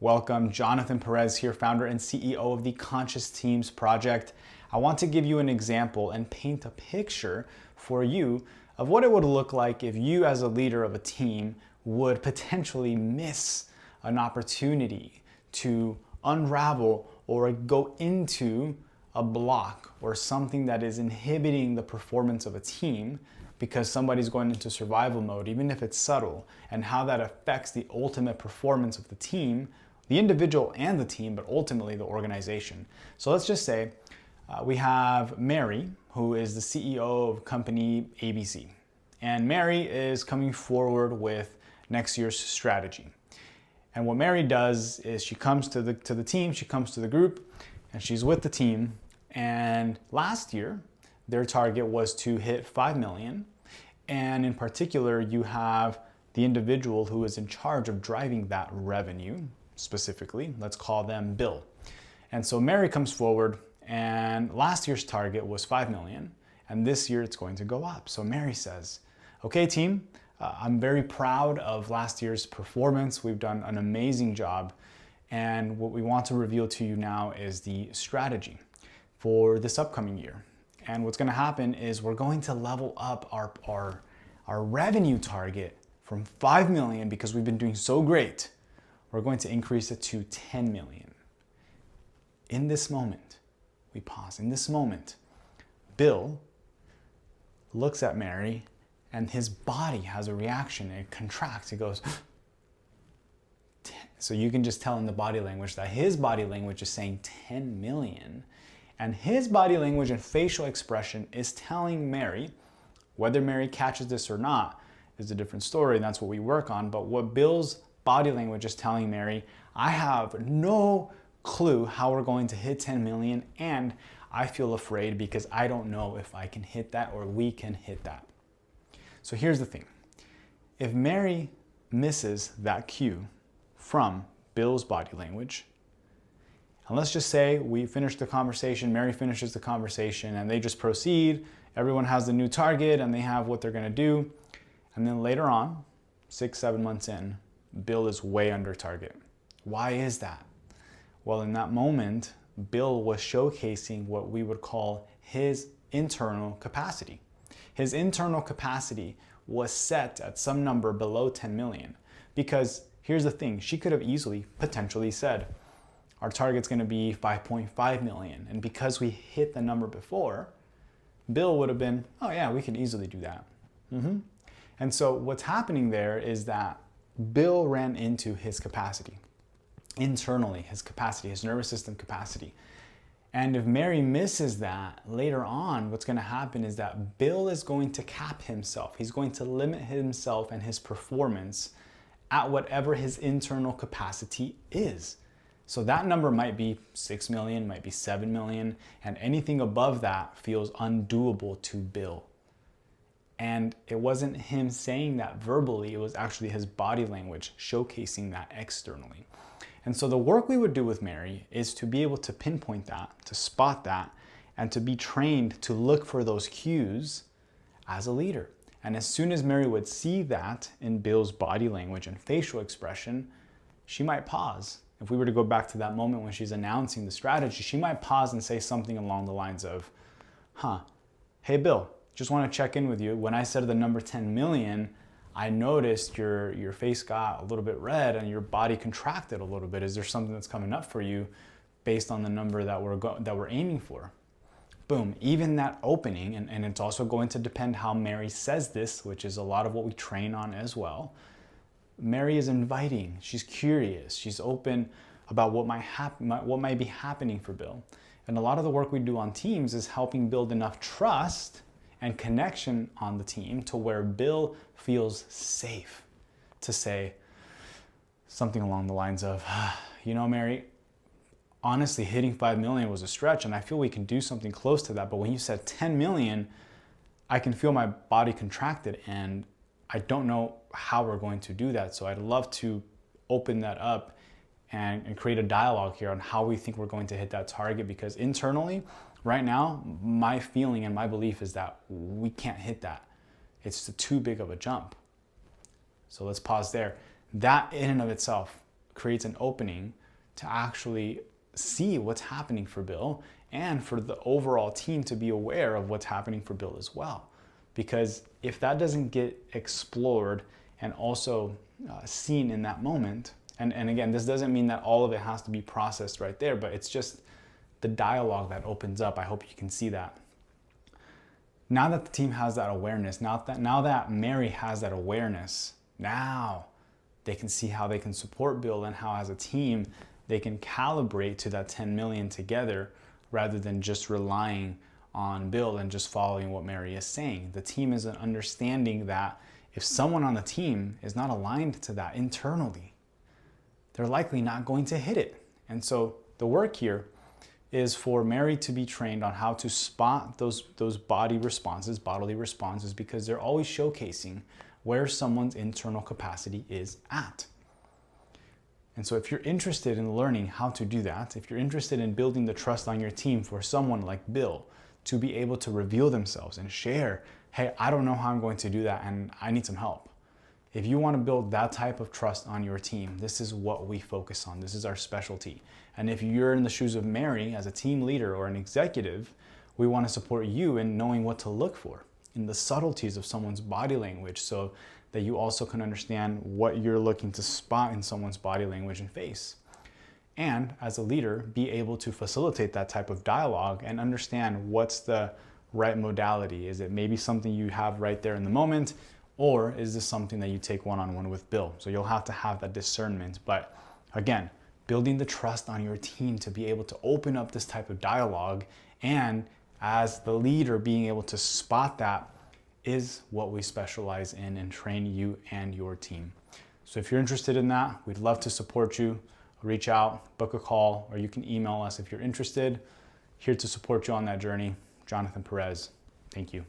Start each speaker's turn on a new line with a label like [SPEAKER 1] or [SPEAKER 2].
[SPEAKER 1] Welcome, Jonathan Perez here, founder and CEO of the Conscious Teams Project. I want to give you an example and paint a picture for you of what it would look like if you as a leader of a team would potentially miss an opportunity to unravel or go into a block or something that is inhibiting the performance of a team because somebody's going into survival mode, even if it's subtle, and how that affects the ultimate performance of the team, the individual and the team, but ultimately the organization. So let's just say we have Mary, who is the CEO of company ABC. And Mary is coming forward with next year's strategy. And what Mary does is she comes to the team, she comes to the group, and she's with the team. And last year, their target was to hit 5 million. And in particular, you have the individual who is in charge of driving that revenue, specifically. Let's call them Bill. And so Mary comes forward, and last year's target was 5 million. And this year it's going to go up. So Mary says, okay, team, I'm very proud of last year's performance. We've done an amazing job. And what we want to reveal to you now is the strategy for this upcoming year. And what's going to happen is we're going to level up our revenue target from 5 million because we've been doing so great. We're going to increase it to 10 million. In this moment, we pause. In this moment, Bill looks at Mary and his body has a reaction. It contracts. He goes, 10. So you can just tell in the body language that his body language is saying 10 million. And his body language and facial expression is telling Mary, whether Mary catches this or not is a different story, and that's what we work on. But what Bill's body language is telling Mary, I have no clue how we're going to hit 10 million, and I feel afraid because I don't know if I can hit that or we can hit that. So here's the thing. If Mary misses that cue from Bill's body language, and let's just say we finish the conversation, Mary finishes the conversation, and they just proceed. Everyone has the new target and they have what they're going to do. And then later on, 6-7 months in, Bill is way under target. Why is that? Well, in that moment, Bill was showcasing what we would call his internal capacity. His internal capacity was set at some number below 10 million. Because here's the thing, she could have easily, potentially said, our target's gonna be 5.5 million. And because we hit the number before, Bill would have been, oh yeah, we can easily do that. And so what's happening there is that Bill ran into his capacity, internally, his capacity, his nervous system capacity. And if Mary misses that, later on, what's going to happen is that Bill is going to cap himself. He's going to limit himself and his performance at whatever his internal capacity is. So that number might be 6 million, might be 7 million, and anything above that feels undoable to Bill. And it wasn't him saying that verbally, it was actually his body language showcasing that externally. And so the work we would do with Mary is to be able to pinpoint that, to spot that, and to be trained to look for those cues as a leader. And as soon as Mary would see that in Bill's body language and facial expression, she might pause. If we were to go back to that moment when she's announcing the strategy, she might pause and say something along the lines of, hey Bill, just want to check in with you. When I said the number 10 million, I noticed your face got a little bit red and your body contracted a little bit. Is there something that's coming up for you based on the number that we're aiming for? Boom, even that opening, and it's also going to depend how Mary says this, which is a lot of what we train on as well. Mary is inviting, she's curious, she's open about what might be happening for Bill. And a lot of the work we do on teams is helping build enough trust and connection on the team to where Bill feels safe to say something along the lines of, you know, Mary, honestly, hitting 5 million was a stretch and I feel we can do something close to that. But when you said 10 million, I can feel my body contracted and I don't know how we're going to do that. So I'd love to open that up and create a dialogue here on how we think we're going to hit that target, because internally, right now, my feeling and my belief is that we can't hit that. It's too big of a jump. So let's pause there. That in and of itself creates an opening to actually see what's happening for Bill and for the overall team to be aware of what's happening for Bill as well. Because if that doesn't get explored and also seen in that moment, and again, this doesn't mean that all of it has to be processed right there, but it's just the dialogue that opens up. I hope you can see that. Now that the team has that awareness, now that Mary has that awareness, now they can see how they can support Bill and how as a team they can calibrate to that 10 million together rather than just relying on Bill and just following what Mary is saying. The team is understanding that if someone on the team is not aligned to that internally, they're likely not going to hit it. And so the work here is for Mary to be trained on how to spot those bodily responses, because they're always showcasing where someone's internal capacity is at. And so if you're interested in learning how to do that, if you're interested in building the trust on your team for someone like Bill to be able to reveal themselves and share, hey, I don't know how I'm going to do that and I need some help. If you want to build that type of trust on your team, this is what we focus on. This is our specialty. And if you're in the shoes of Mary as a team leader or an executive, we want to support you in knowing what to look for in the subtleties of someone's body language so that you also can understand what you're looking to spot in someone's body language and face. And as a leader, be able to facilitate that type of dialogue and understand what's the right modality. Is it maybe something you have right there in the moment, or is this something that you take one-on-one with Bill? So you'll have to have that discernment. But again, building the trust on your team to be able to open up this type of dialogue, and as the leader being able to spot that is what we specialize in and train you and your team. So if you're interested in that, we'd love to support you. Reach out, book a call, or you can email us if you're interested. Here to support you on that journey, Jonathan Perez. Thank you.